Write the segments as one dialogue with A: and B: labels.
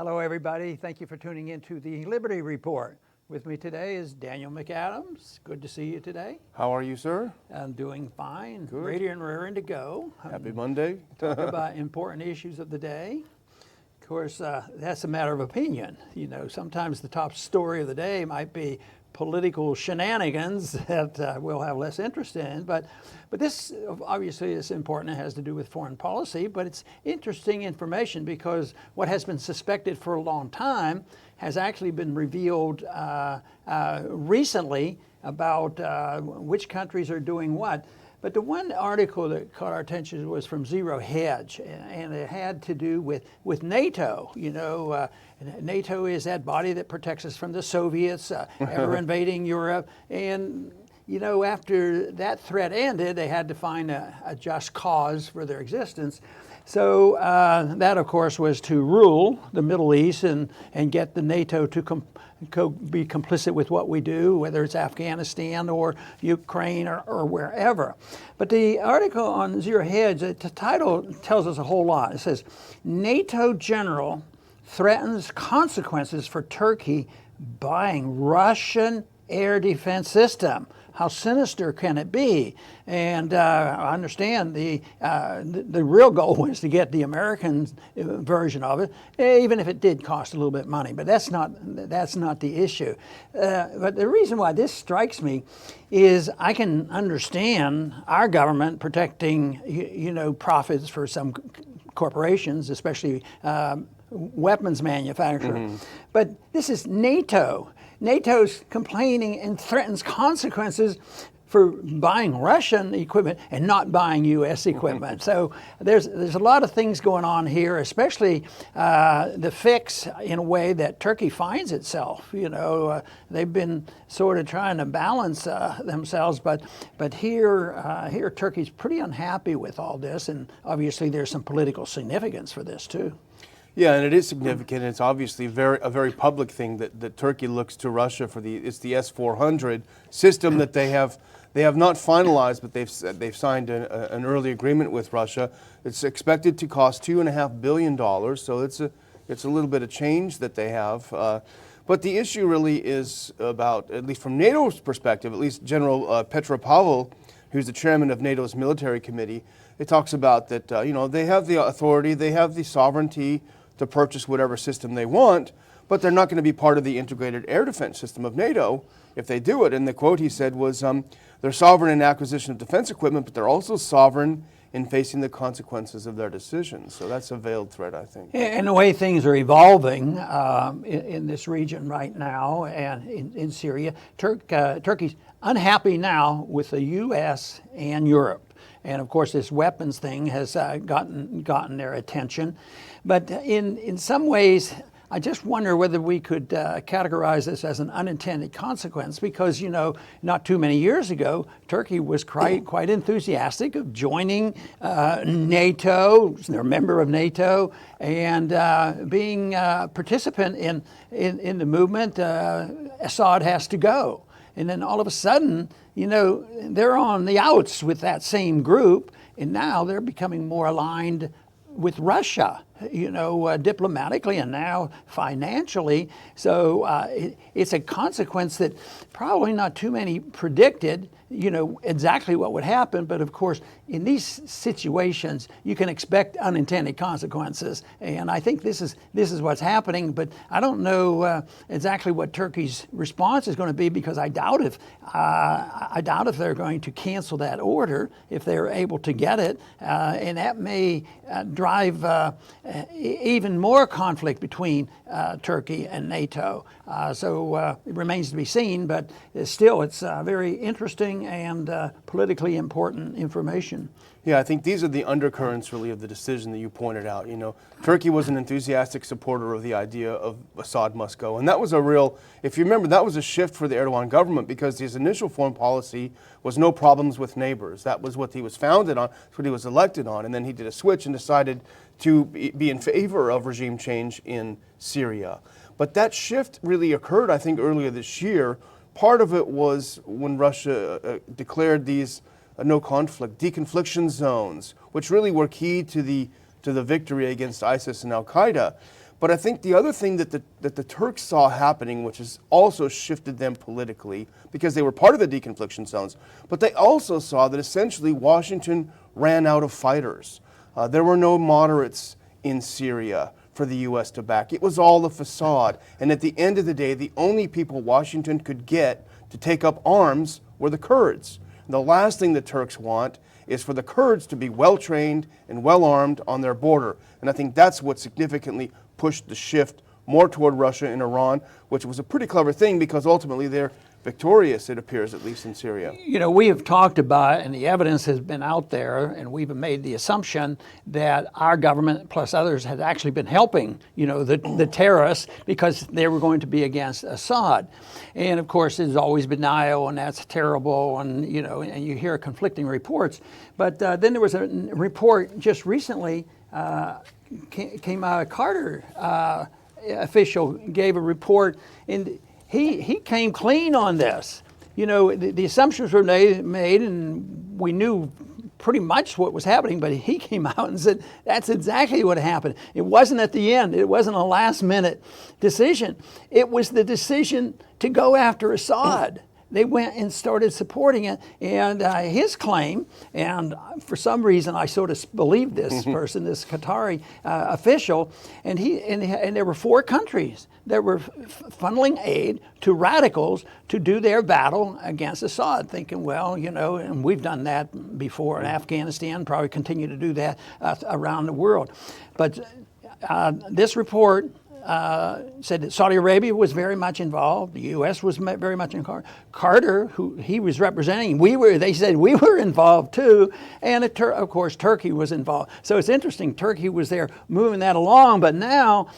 A: Hello, everybody. Thank you for tuning in to the Liberty Report. With me today is Daniel McAdams. Good to see you today.
B: How are you, sir?
A: I'm doing fine.
B: Good.
A: Ready and raring to go.
B: Happy Monday.
A: Talk about important issues of the day. Of course, that's a matter of opinion. You know, sometimes the top story of the day might be political shenanigans that we'll have less interest in. But this obviously is important. It has to do with foreign policy, but it's interesting information because what has been suspected for a long time has actually been revealed recently about which countries are doing what. But the one article that caught our attention was from Zero Hedge, and it had to do with NATO. You know, NATO is that body that protects us from the Soviets ever invading Europe. And, you know, after that threat ended, they had to find a just cause for their existence. So that, of course, was to rule the Middle East and get the NATO to be complicit with what we do, whether it's Afghanistan or Ukraine or wherever. But the article on Zero Hedge, the title tells us a whole lot. It says, NATO general threatens consequences for Turkey buying Russian air defense system. How sinister can it be? And I understand the real goal was to get the American version of it, even if it did cost a little bit of money. But that's not the issue. But the reason why this strikes me is I can understand our government protecting, you know, profits for some corporations, especially weapons manufacturer. Mm-hmm. But this is NATO. NATO's complaining and threatens consequences for buying Russian equipment and not buying U.S. equipment. So there's a lot of things going on here, especially the fix in a way that Turkey finds itself. You know, they've been sort of trying to balance themselves, but here Turkey's pretty unhappy with all this, and obviously there's some political significance for this too.
B: Yeah, and it is significant. It's obviously a very public thing that Turkey looks to Russia for it's the S-400 system that they have not finalized, but they've signed an early agreement with Russia. It's expected to cost $2.5 billion, so it's a little bit of change that they have. But the issue really is about, at least from NATO's perspective, at least General Petropavl, who's the chairman of NATO's military committee, it talks about that you know, they have the authority, they have the sovereignty to purchase whatever system they want, but they're not going to be part of the integrated air defense system of NATO if they do it. And the quote he said was, they're sovereign in acquisition of defense equipment, but they're also sovereign in facing the consequences of their decisions. So that's a veiled threat, I think.
A: And the way things are evolving in this region right now and in Syria, Turkey's unhappy now with the U.S. and Europe. And of course, this weapons thing has gotten their attention. But in some ways, I just wonder whether we could categorize this as an unintended consequence because, you know, not too many years ago, Turkey was quite enthusiastic of joining NATO, they're a member of NATO, and being a participant in the movement, Assad has to go. And then all of a sudden, you know, they're on the outs with that same group, and now they're becoming more aligned with Russia, you know, diplomatically and now financially. So it's a consequence that probably not too many predicted, you know, exactly what would happen. But of course, in these situations, you can expect unintended consequences. And I think this is what's happening. But I don't know exactly what Turkey's response is going to be because I doubt if they're going to cancel that order if they're able to get it, and that may drive even more conflict between Turkey and NATO. So it remains to be seen, but still it's very interesting and politically important information.
B: Yeah, I think these are the undercurrents really of the decision that you pointed out. You know, Turkey was an enthusiastic supporter of the idea of Assad must go. And that was a real, if you remember, that was a shift for the Erdogan government because his initial foreign policy was no problems with neighbors. That was what he was founded on, that's what he was elected on. And then he did a switch and decided to be in favor of regime change in Syria. But that shift really occurred, I think, earlier this year. Part of it was when Russia declared these no conflict, deconfliction zones, which really were key to the victory against ISIS and Al Qaeda. But I think the other thing that the Turks saw happening, which has also shifted them politically, because they were part of the deconfliction zones, but they also saw that essentially Washington ran out of fighters. There were no moderates in Syria for the U.S. to back. It was all a facade. And at the end of the day, the only people Washington could get to take up arms were the Kurds. And the last thing the Turks want is for the Kurds to be well-trained and well-armed on their border. And I think that's what significantly pushed the shift more toward Russia and Iran, which was a pretty clever thing because ultimately they're victorious, it appears, at least in Syria.
A: You know, we have talked about, and the evidence has been out there, and we've made the assumption that our government plus others had actually been helping, you know, the terrorists because they were going to be against Assad. And of course, there's always denial, and that's terrible, and you know, and you hear conflicting reports. But then there was a report just recently came out. A Carter official gave a report, and he came clean on this. You know, the assumptions were made, and we knew pretty much what was happening, but he came out and said that's exactly what happened. It wasn't at the end. It wasn't a last-minute decision. It was the decision to go after Assad. They went and started supporting it, and his claim, and for some reason I sort of believe this person, this Qatari official, and there were 4 countries that were funneling aid to radicals to do their battle against Assad, thinking, well, you know, and we've done that before in Afghanistan, probably continue to do that around the world. But this report said that Saudi Arabia was very much involved. The U.S. was very much involved. Carter, who he was representing, they said we were involved too. And of course, Turkey was involved. So it's interesting, Turkey was there moving that along, but now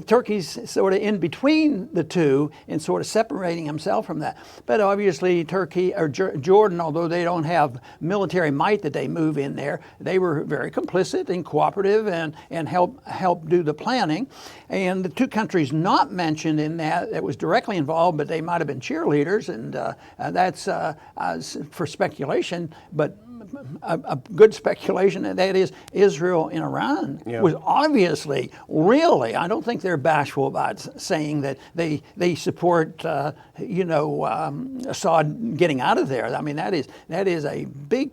A: Turkey's sort of in between the two and sort of separating himself from that. But obviously Turkey or Jordan, although they don't have military might that they move in there, they were very complicit and cooperative and help do the planning. And the 2 countries not mentioned in that was directly involved, but they might have been cheerleaders, and that's for speculation, but a good speculation, and that is Israel and Iran was obviously, really, I don't think they're bashful about saying that they support, Assad getting out of there. I mean, that is a big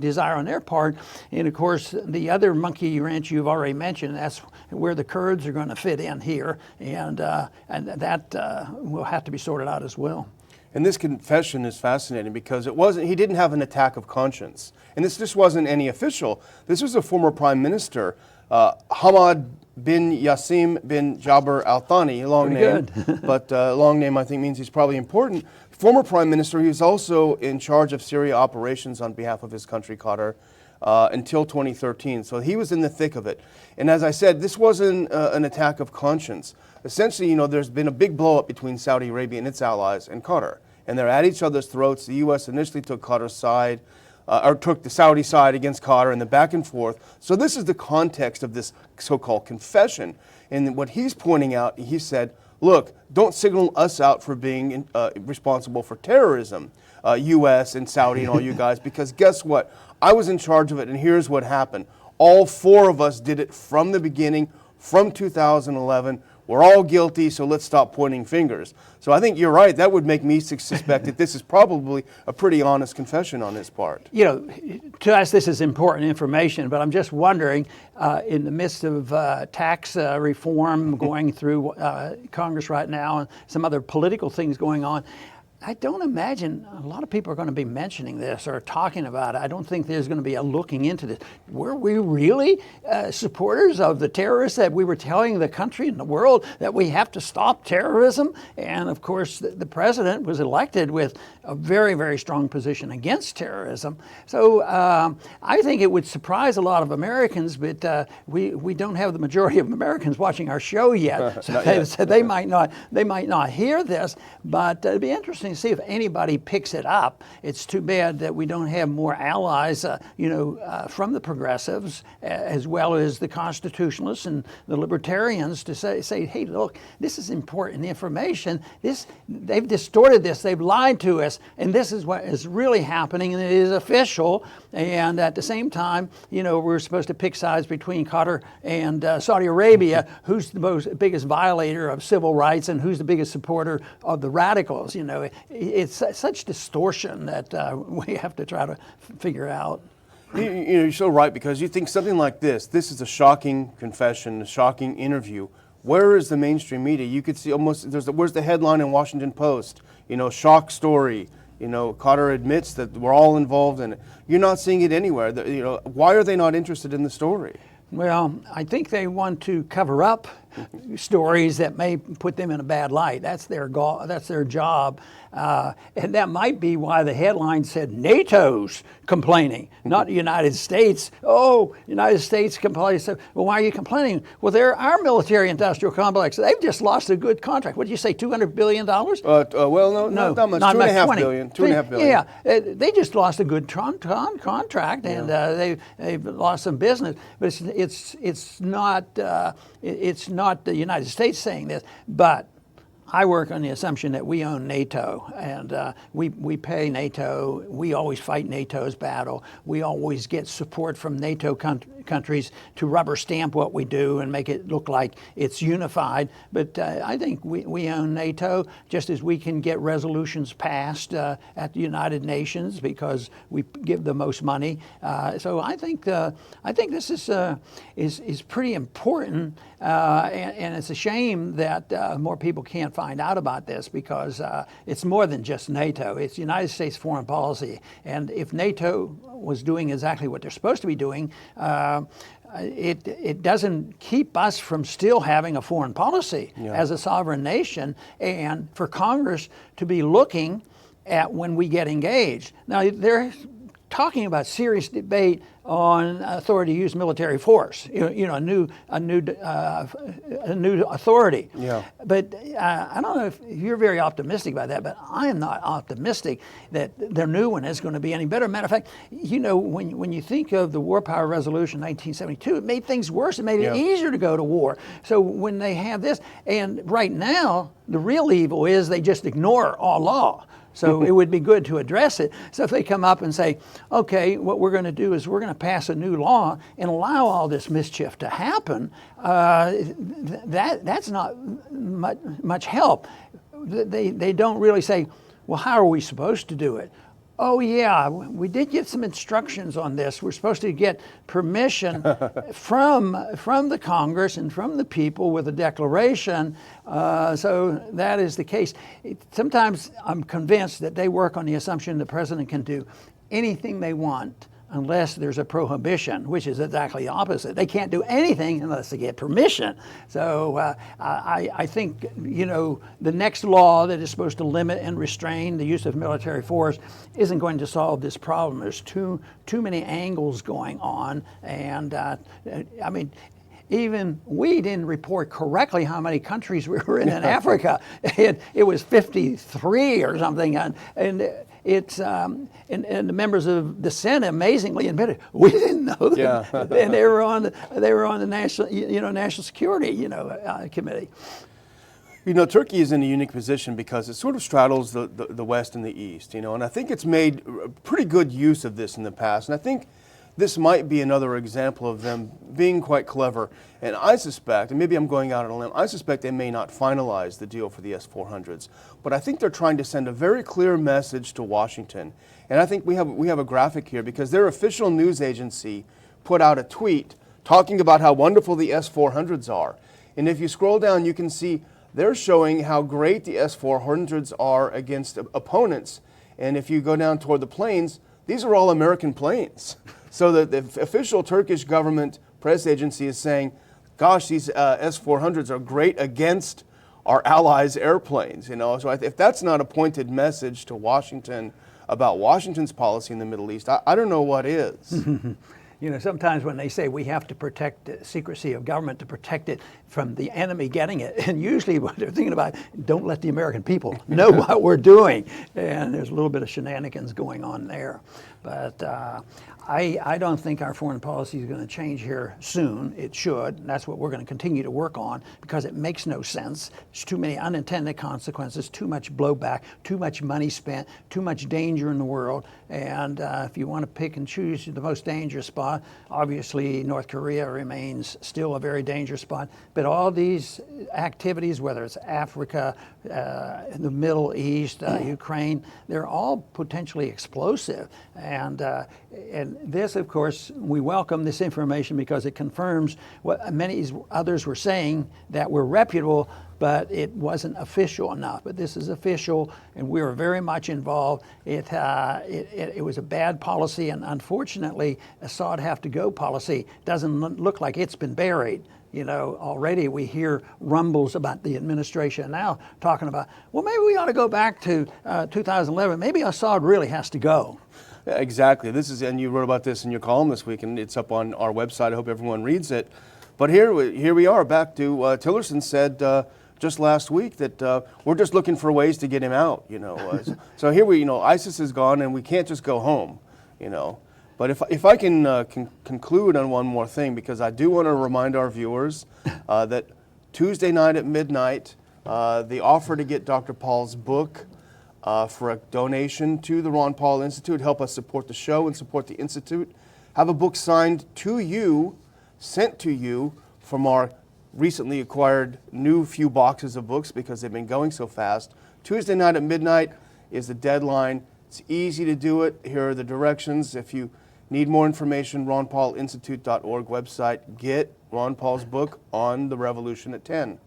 A: desire on their part. And of course, the other monkey wrench you've already mentioned, that's where the Kurds are going to fit in here, and that will have to be sorted out as well.
B: And this confession is fascinating because he didn't have an attack of conscience. And this just wasn't any official. This was a former prime minister, Hamad bin Yassim bin Jabr al-Thani, long name, but long name I think means he's probably important. Former prime minister, he was also in charge of Syria operations on behalf of his country, Qatar, until 2013. So he was in the thick of it. And as I said, this wasn't an attack of conscience. Essentially, you know, there's been a big blow up between Saudi Arabia and its allies and Qatar. And they're at each other's throats. The U.S. initially took Qatar's side, or took the Saudi side against Qatar, and then back and forth. So this is the context of this so-called confession. And what he's pointing out, he said, look, don't signal us out for being responsible for terrorism, U.S. and Saudi and all you guys, because guess what? I was in charge of it, and here's what happened. All 4 of us did it from the beginning, from 2011. We're all guilty, so let's stop pointing fingers. So I think you're right. That would make me suspect that this is probably a pretty honest confession on his part.
A: You know, to us this is important information, but I'm just wondering, in the midst of tax reform going through Congress right now and some other political things going on, I don't imagine a lot of people are going to be mentioning this or talking about it. I don't think there's going to be a looking into this. Were we really supporters of the terrorists that we were telling the country and the world that we have to stop terrorism? And of course, the president was elected with a very, very strong position against terrorism. So I think it would surprise a lot of Americans, but we don't have the majority of Americans watching our show yet. So they might not hear this, but it'd be interesting and see if anybody picks it up. It's too bad that we don't have more allies, from the progressives as well as the constitutionalists and the libertarians to say, hey, look, this is important information. They've distorted this. They've lied to us, and this is what is really happening, and it is official. And at the same time, we're supposed to pick sides between Qatar and Saudi Arabia. Who's the biggest violator of civil rights, and who's the biggest supporter of the radicals? It's such distortion that we have to try to figure out.
B: You're so right, because you think something like this is a shocking confession, a shocking interview. Where is the mainstream media? You could see almost, where's the headline in Washington Post? Shock story. Qatar admits that we're all involved in it. You're not seeing it anywhere. Why are they not interested in the story?
A: Well, I think they want to cover up stories that may put them in a bad light. That's their goal. That's their job. And that might be why the headline said NATO's complaining, not the United States. Oh, United States complaining. So, well, why are you complaining? Well, they're our military-industrial complex. They've just lost a good contract. What did you say, $200 billion?
B: Well, no, not much.
A: Not much.
B: $2.5 billion. $2.5 billion.
A: Yeah, they just lost a good contract, and they've lost some business. But it's not the United States saying this, but I work on the assumption that we own NATO, and we pay NATO. We always fight NATO's battle. We always get support from NATO countries to rubber stamp what we do and make it look like it's unified. But I think we own NATO, just as we can get resolutions passed at the United Nations because we give the most money. So I think this is pretty important, and it's a shame that more people can't find out about this, because it's more than just NATO. It's United States foreign policy, and if NATO was doing exactly what they're supposed to be doing, it doesn't keep us from still having a foreign policy as a sovereign nation, and for Congress to be looking at when we get engaged. Now, they're talking about serious debate on authority to use military force, a new authority.
B: Yeah.
A: But I don't know if you're very optimistic about that, but I am not optimistic that their new one is going to be any better. Matter of fact, when you think of the War Power Resolution 1972, it made things worse. It made it easier to go to war. So when they have this, and right now, the real evil is they just ignore all law. So it would be good to address it. So if they come up and say, okay, what we're going to do is we're going to pass a new law and allow all this mischief to happen, that's not much help. They don't really say, well, how are we supposed to do it? Oh, yeah, we did get some instructions on this. We're supposed to get permission from the Congress and from the people with a declaration. So that is the case. Sometimes I'm convinced that they work on the assumption the president can do anything they want unless there's a prohibition, which is exactly the opposite. They can't do anything unless they get permission. So I think, the next law that is supposed to limit and restrain the use of military force isn't going to solve this problem. There's too many angles going on, and even we didn't report correctly how many countries we were in Africa. It was 53 or something, and it's and the members of the Senate amazingly admitted we didn't know that,
B: Yeah.
A: and they were on the national security committee.
B: Turkey is in a unique position because it sort of straddles the West and the East, and I think it's made pretty good use of this in the past, and I think this might be another example of them being quite clever. And I suspect, and maybe I'm going out on a limb, I suspect they may not finalize the deal for the S-400s. But I think they're trying to send a very clear message to Washington. And I think we have a graphic here because their official news agency put out a tweet talking about how wonderful the S-400s are. And if you scroll down, you can see they're showing how great the S-400s are against opponents. And if you go down toward the planes, these are all American planes. So the official Turkish government press agency is saying, gosh, these S-400s are great against our allies' airplanes. So if that's not a pointed message to Washington about Washington's policy in the Middle East, I don't know what is.
A: You know, sometimes when they say we have to protect the secrecy of government to protect it from the enemy getting it, and usually what they're thinking about, don't let the American people know what we're doing. And there's a little bit of shenanigans going on there. But I don't think our foreign policy is going to change here soon. It should. And that's what we're going to continue to work on, because it makes no sense. There's too many unintended consequences, too much blowback, too much money spent, too much danger in the world. And if you want to pick and choose the most dangerous spot, obviously North Korea remains still a very dangerous spot. But all these activities, whether it's Africa, the Middle East, Ukraine, they're all potentially explosive. And this, of course, we welcome this information because it confirms what many others were saying, that were reputable, but it wasn't official enough. But this is official, and we were very much involved. It was a bad policy, and unfortunately, Assad have-to-go policy doesn't look like it's been buried. You know, already we hear rumbles about the administration now talking about, well, maybe we ought to go back to 2011. Maybe Assad really has to go.
B: Yeah, exactly. And you wrote about this in your column this week, and it's up on our website. I hope everyone reads it. But here we are, back to Tillerson said just last week that we're just looking for ways to get him out. You know, so here ISIS is gone, and we can't just go home. You know. But if I can conclude on one more thing, because I do want to remind our viewers that Tuesday night at midnight, the offer to get Dr. Paul's book for a donation to the Ron Paul Institute, help us support the show and support the Institute, have a book signed to you, sent to you from our recently acquired new few boxes of books because they've been going so fast. Tuesday night at midnight is the deadline. It's easy to do it. Here are the directions. If you need more information, ronpaulinstitute.org website. Get Ron Paul's book on the revolution at 10.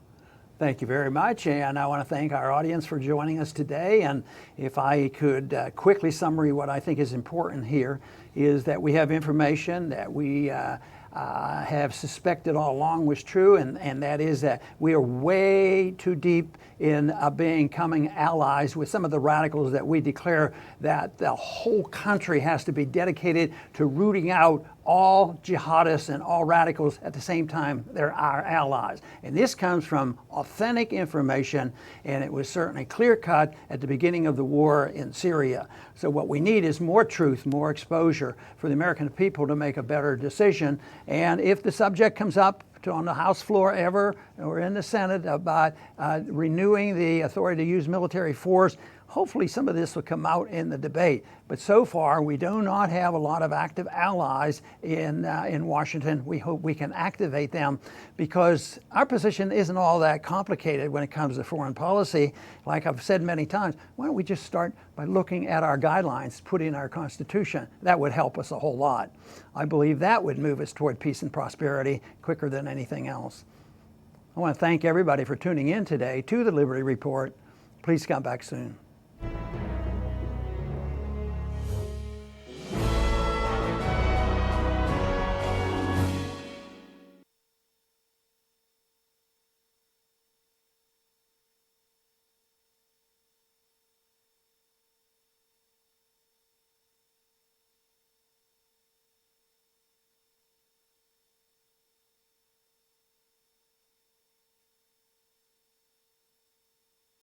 A: Thank you very much, and I want to thank our audience for joining us today. And if I could quickly summary what I think is important here is that we have information that we have suspected all along was true, and that is that we are way too deep in becoming allies with some of the radicals that we declare that the whole country has to be dedicated to rooting out all jihadists and all radicals at the same time. They're our allies. And this comes from authentic information, and it was certainly clear-cut at the beginning of the war in Syria. So what we need is more truth, more exposure for the American people to make a better decision. And if the subject comes up on the House floor ever or in the Senate about renewing the authority to use military force, hopefully some of this will come out in the debate. But so far, we do not have a lot of active allies in Washington. We hope we can activate them because our position isn't all that complicated when it comes to foreign policy. Like I've said many times, why don't we just start by looking at our guidelines put in our Constitution? That would help us a whole lot. I believe that would move us toward peace and prosperity quicker than anything else. I want to thank everybody for tuning in today to the Liberty Report. Please come back soon.